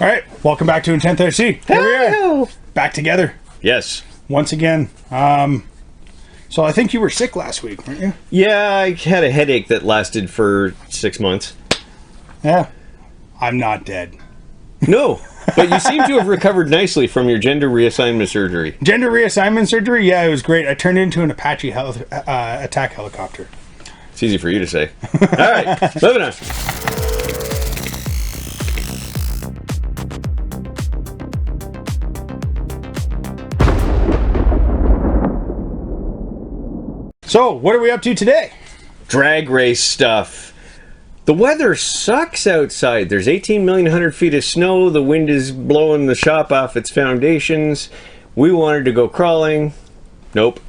All right, welcome back to Intent RC. Here we are, back together Yes. once again. So I think you were sick last week, weren't you? Yeah, I had a headache that lasted for 6 months. Yeah. I'm not dead. No, but you seem to have recovered nicely from your gender reassignment surgery. Gender reassignment surgery? Yeah, it was great. I turned into an Apache attack helicopter. It's easy for you to say. All right, moving on. So, what are we up to today? Drag race stuff. The weather sucks outside. There's 18 million 100 feet of snow. The wind is blowing the shop off its foundations. We wanted to go crawling. Nope.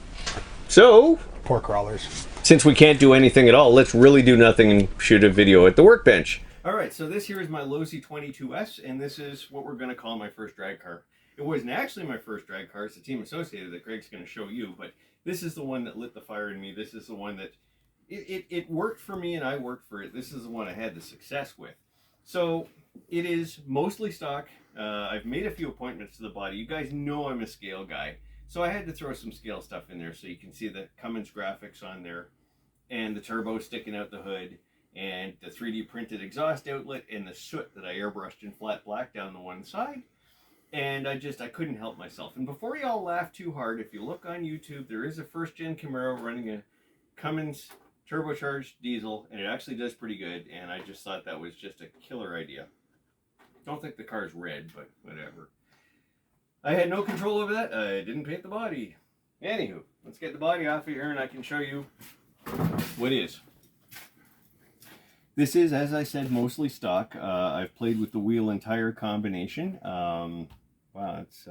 So, Poor crawlers. since we can't do anything at all, let's really do nothing and shoot a video at the workbench. All right, so this here is my Losi 22S, and this is what we're going to call my first drag car. It wasn't actually my first drag car. It's a Team Associated that Greg's going to show you, but this is the one that lit the fire in me. This is the one that, it worked for me and I worked for it. This is the one I had the success with. So it is mostly stock. I've made a few appointments to the body. You guys know I'm a scale guy. So I had to throw some scale stuff in there so you can see the Cummins graphics on there and the turbo sticking out the hood and the 3D printed exhaust outlet and the soot that I airbrushed in flat black down the one side. And I couldn't help myself. And before y'all laugh too hard, if you look on YouTube, there is a first-gen Camaro running a Cummins turbocharged diesel, and it actually does pretty good, and I just thought that was just a killer idea. Don't think the car's red, but whatever. I had no control over that. I didn't paint the body. Anywho, let's get the body off of here, and I can show you what is. This is, as I said, mostly stock. I've played with the wheel and tire combination. Wow, it's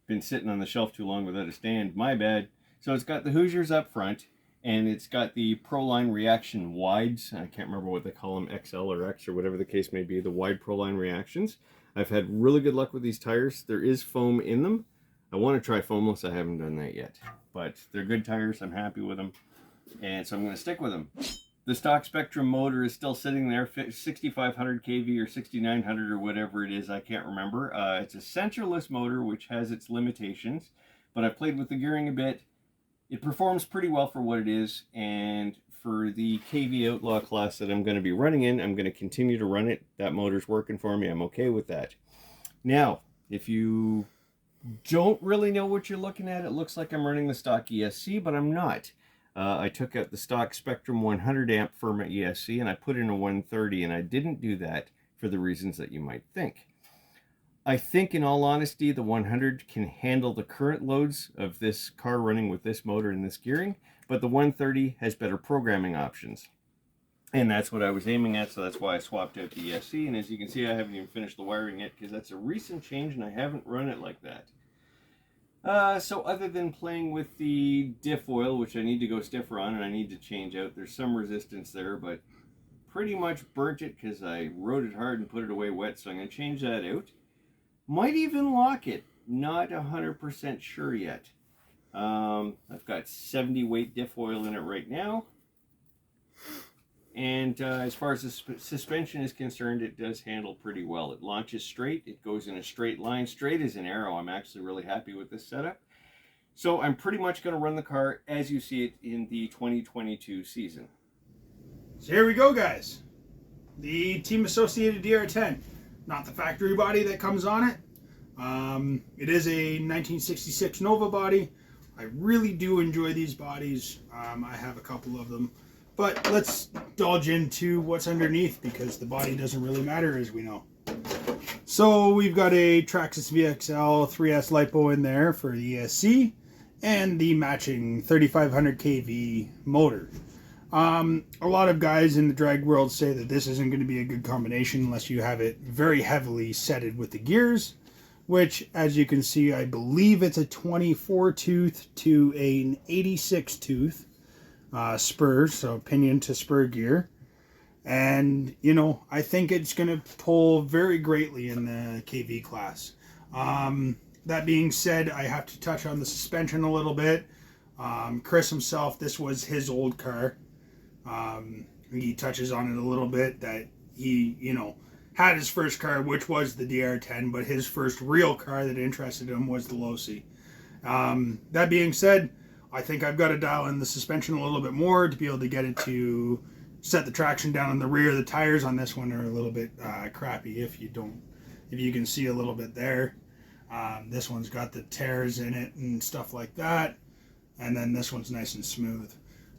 been sitting on the shelf too long without a stand. My bad. So it's got the Hoosiers up front, and it's got the Proline Reaction Wides. I can't remember what they call them, XL or X or whatever the case may be, the wide Proline Reactions. I've had really good luck with these tires. There is foam in them. I want to try foamless. I haven't done that yet. But they're good tires. I'm happy with them. And so I'm going to stick with them. The stock Spectrum motor is still sitting there, 6,500 kV or 6,900 or whatever it is, I can't remember. It's a centerless motor, which has its limitations, but I've played with the gearing a bit. It performs pretty well for what it is, and for the KV Outlaw class that I'm going to be running in, I'm going to continue to run it. That motor's working for me. I'm okay with that. Now, if you don't really know what you're looking at, it looks like I'm running the stock ESC, but I'm not. I took out the stock Spectrum 100 amp Firma ESC and I put in a 130, and I didn't do that for the reasons that you might think. I think, in all honesty, the 100 can handle the current loads of this car running with this motor and this gearing, but the 130 has better programming options. And that's what I was aiming at, so that's why I swapped out the ESC. And as you can see, I haven't even finished the wiring yet because that's a recent change and I haven't run it like that. So other than playing with the diff oil, which I need to go stiffer on and I need to change out, there's some resistance there, but pretty much burnt it because I rode it hard and put it away wet, so I'm going to change that out. Might even lock it, not 100% sure yet. I've got 70 weight diff oil in it right now. And as far as the suspension is concerned, it does handle pretty well. It launches straight. It goes in a straight line, straight as an arrow. I'm actually really happy with this setup. So I'm pretty much going to run the car as you see it in the 2022 season. So here we go, guys. The Team Associated DR10. Not the factory body that comes on it. It is a 1966 Nova body. I really do enjoy these bodies. I have a couple of them. But let's indulge into what's underneath because the body doesn't really matter, as we know. So we've got a Traxxas VXL 3S LiPo in there for the ESC and the matching 3500 kV motor. A lot of guys in the drag world say that this isn't going to be a good combination unless you have it very heavily setted with the gears, which, as you can see, I believe it's a 24 tooth to an 86 tooth. Spur, so pinion to spur gear, and you know, I think it's going to pull very greatly in the KV class. That being said, I have to touch on the suspension a little bit. Chris himself, this was his old car. He touches on it a little bit, that he, you know, had his first car, which was the DR10, but his first real car that interested him was the Losi. That being said, I think I've got to dial in the suspension a little bit more to be able to get it to set the traction down in the rear. The tires on this one are a little bit crappy if you can see a little bit there. This one's got the tears in it and stuff like that. And then this one's nice and smooth.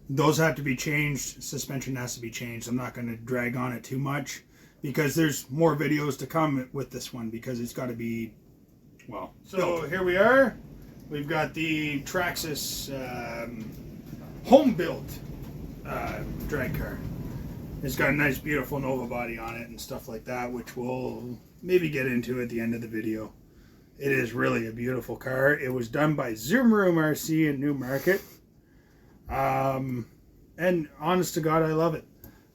Those have to be changed. Suspension has to be changed. I'm not going to drag on it too much because there's more videos to come with this one because it's got to be, well. So here we are. We've got the Traxxas home-built drag car. It's got a nice, beautiful Nova body on it and stuff like that, which we'll maybe get into at the end of the video. It is really a beautiful car. It was done by Zoom Room RC in Newmarket. And honest to God, I love it.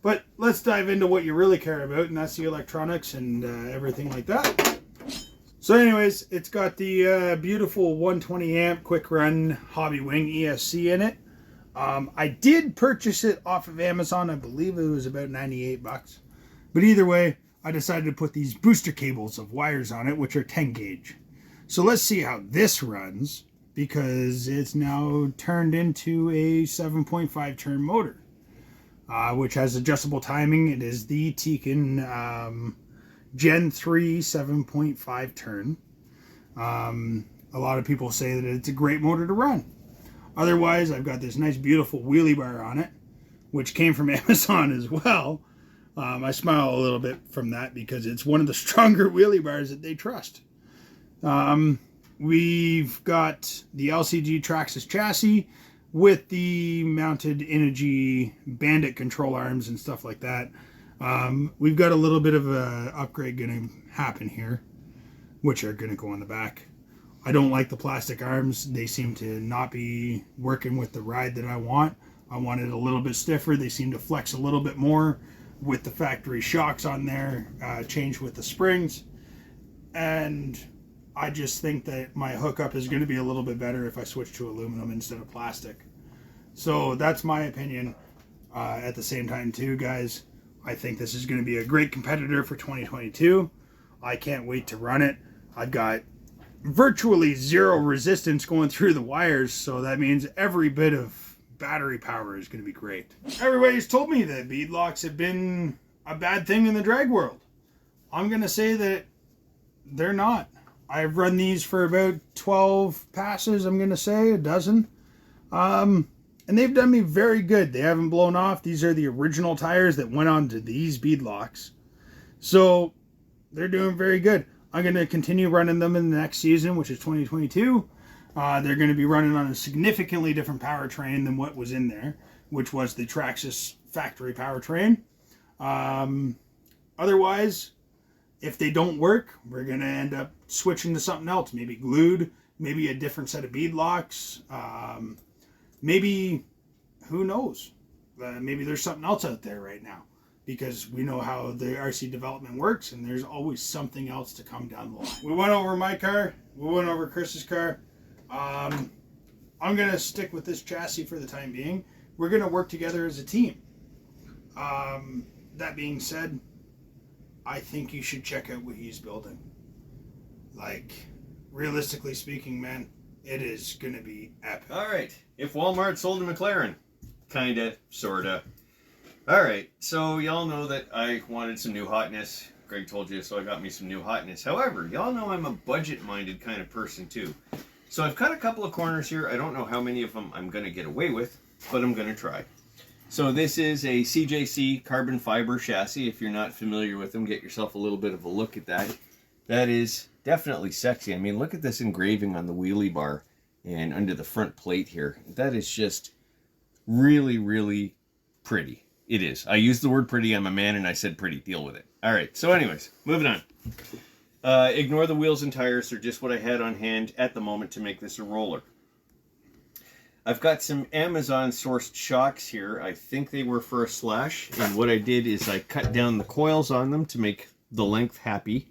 But let's dive into what you really care about, and that's the electronics and everything like that. So anyways, it's got the beautiful 120 amp quick run Hobby Wing ESC in it. I did purchase it off of Amazon. I believe it was about 98 bucks. But either way, I decided to put these booster cables of wires on it, which are 10 gauge. So let's see how this runs, because it's now turned into a 7.5 turn motor, which has adjustable timing. It is the Tekin Gen 3 7.5 turn. A lot of people say that it's a great motor to run. Otherwise, I've got this nice beautiful wheelie bar on it, which came from Amazon as well. I smile a little bit from that because it's one of the stronger wheelie bars that they trust. We've got the LCG Traxxas chassis with the mounted Energy Bandit control arms and stuff like that. We've got a little bit of a upgrade going to happen here, which are going to go on the back. I don't like the plastic arms. They seem to not be working with the ride that I want. I want it a little bit stiffer. They seem to flex a little bit more with the factory shocks on there, changed with the springs. And I just think that my hookup is going to be a little bit better if I switch to aluminum instead of plastic. So that's my opinion. At the same time too, guys, I think this is going to be a great competitor for 2022. I can't wait to run it. I've got virtually zero resistance going through the wires, so that means every bit of battery power is going to be great. Everybody's told me that bead locks have been a bad thing in the drag world. I'm going to say that they're not. I've run these for about 12 passes, I'm going to say, a dozen. And they've done me very good. They haven't blown off. These are the original tires that went onto these bead locks. So they're doing very good. I'm going to continue running them in the next season, which is 2022. They're going to be running on a significantly different powertrain than what was in there, which was the Traxxas factory powertrain. Otherwise, if they don't work, we're going to end up switching to something else. Maybe glued, maybe a different set of bead locks. Maybe, who knows? Maybe there's something else out there right now, because we know how the RC development works, and there's always something else to come down the line. We went over my car. We went over Chris's car. I'm going to stick with this chassis for the time being. We're going to work together as a team. That being said, I think you should check out what he's building. Like, realistically speaking, man, it is going to be epic. All right. If Walmart sold a McLaren. Kinda, sorta. Alright, so y'all know that I wanted some new hotness. Greg told you, so I got me some new hotness. However, y'all know I'm a budget-minded kind of person too. So I've cut a couple of corners here. I don't know how many of them I'm going to get away with, but I'm going to try. So this is a CJC carbon fiber chassis. If you're not familiar with them, get yourself a little bit of a look at that. That is definitely sexy. I mean, look at this engraving on the wheelie bar and under the front plate here. That is just really, really pretty. It is. I used the word pretty. I'm a man and I said pretty. Deal with it. All right. So anyways, moving on. Ignore the wheels and tires. They're just what I had on hand at the moment to make this a roller. I've got some Amazon sourced shocks here. I think they were for a slash. And what I did is I cut down the coils on them to make the length happy.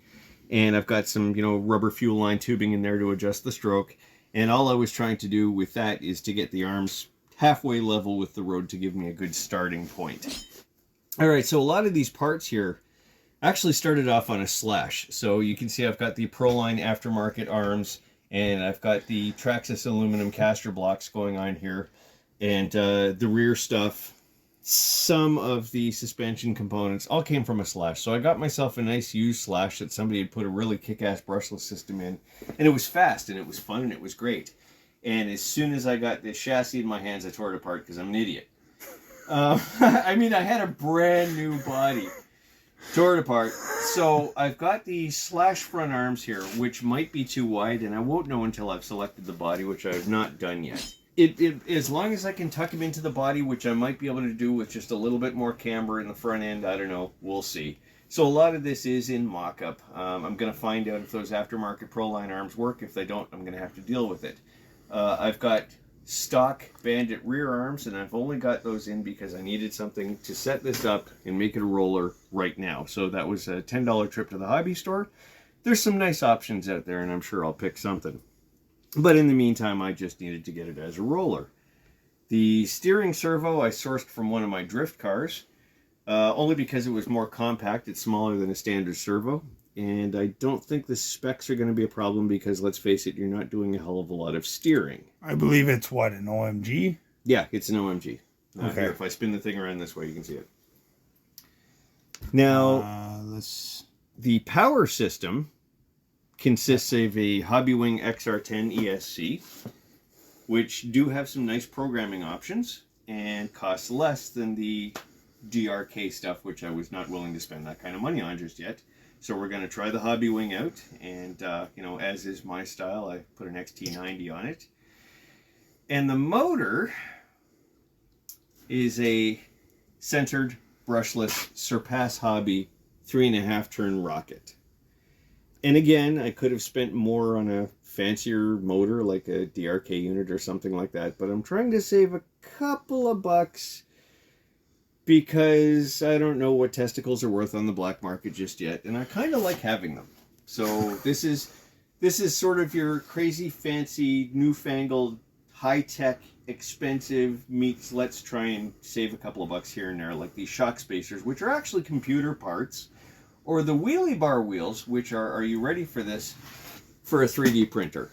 And I've got some, rubber fuel line tubing in there to adjust the stroke. And all I was trying to do with that is to get the arms halfway level with the road to give me a good starting point. All right, so a lot of these parts here, Actually started off on a slash. So you can see I've got the Proline aftermarket arms, and I've got the Traxxas aluminum caster blocks going on here, and the rear stuff, some of the suspension components all came from a slash. So I got myself a nice used slash that somebody had put a really kick-ass brushless system in, and it was fast and it was fun and it was great. And as soon as I got this chassis in my hands, I tore it apart because I'm an idiot. I mean, I had a brand new body. Tore it apart. So I've got the slash front arms here, which might be too wide, and I won't know until I've selected the body, which I've not done yet. As long as I can tuck them into the body, which I might be able to do with just a little bit more camber in the front end, I don't know. We'll see. So a lot of this is in mock-up. I'm going to find out if those aftermarket Proline arms work. If they don't, I'm going to have to deal with it. I've got stock Bandit rear arms, and I've only got those in because I needed something to set this up and make it a roller right now. So that was a $10 trip to the hobby store. There's some nice options out there, and I'm sure I'll pick something. But in the meantime, I just needed to get it as a roller. The steering servo I sourced from one of my drift cars, only because it was more compact. It's smaller than a standard servo. And I don't think the specs are going to be a problem because, let's face it, you're not doing a hell of a lot of steering. I believe it's, what, an OMG? Yeah, it's an OMG. Okay. Here, if I spin the thing around this way, you can see it. Now, the power system consists of a Hobbywing XR10 ESC, which do have some nice programming options and cost less than the DRK stuff, which I was not willing to spend that kind of money on just yet. So we're going to try the Hobbywing out, and you know, as is my style, I put an XT90 on it. And the motor is a centered, brushless Surpass Hobby 3.5 turn rocket. And again, I could have spent more on a fancier motor like a DRK unit or something like that, but I'm trying to save a couple of bucks because I don't know what testicles are worth on the black market just yet, and I kind of like having them. So this is sort of your crazy, fancy, newfangled, high-tech, expensive meets let's try and save a couple of bucks here and there, like these shock spacers, which are actually computer parts, or the wheelie bar wheels, which are you ready for this, for a 3D printer.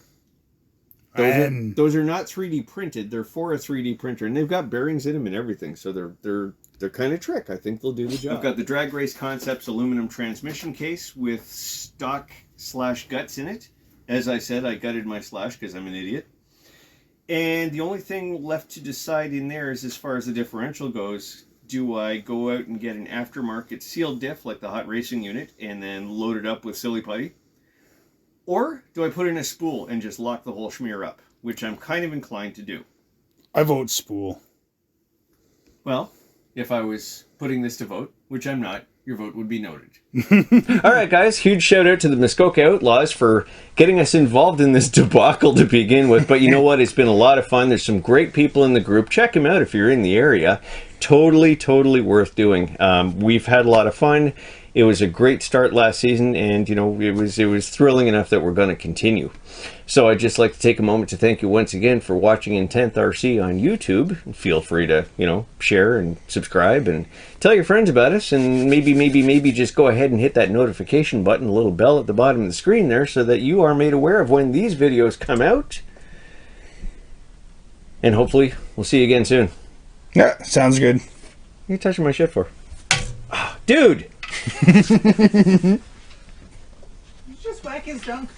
Those are not 3D printed, they're for a 3D printer, and they've got bearings in them and everything, so they're kind of trick. I think they'll do the job. I've got the Drag Race Concepts aluminum transmission case with stock slash guts in it. As I said, I gutted my slash because I'm an idiot. And the only thing left to decide in there is, as far as the differential goes, do I go out and get an aftermarket sealed diff like the Hot Racing unit and then load it up with silly putty? Or do I put in a spool and just lock the whole schmear up, which I'm kind of inclined to do? I vote spool. Well, if I was putting this to vote, which I'm not, your vote would be noted. All right, guys, huge shout out to the Muskoka Outlaws for getting us involved in this debacle to begin with. But you know what? It's been a lot of fun. There's some great people in the group. Check them out if you're in the area. Totally worth doing. We've had a lot of fun. It was a great start last season, and you know, it was thrilling enough that we're going to continue. So I'd just like to take a moment to thank you once again for watching in 10th RC on YouTube. Feel free to, you know, share and subscribe and tell your friends about us, and maybe just go ahead and hit that notification button, the little bell at the bottom of the screen there, so that you are made aware of when these videos come out. And hopefully we'll see you again soon. Yeah, sounds good. What are you touching my shit for? Oh, dude! Just whack his junk.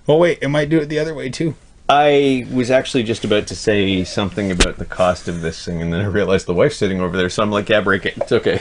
Oh wait, it might do it the other way too. I was actually just about to say something about the cost of this thing, and then I realized the wife's sitting over there, so I'm like, yeah, break it. It's okay.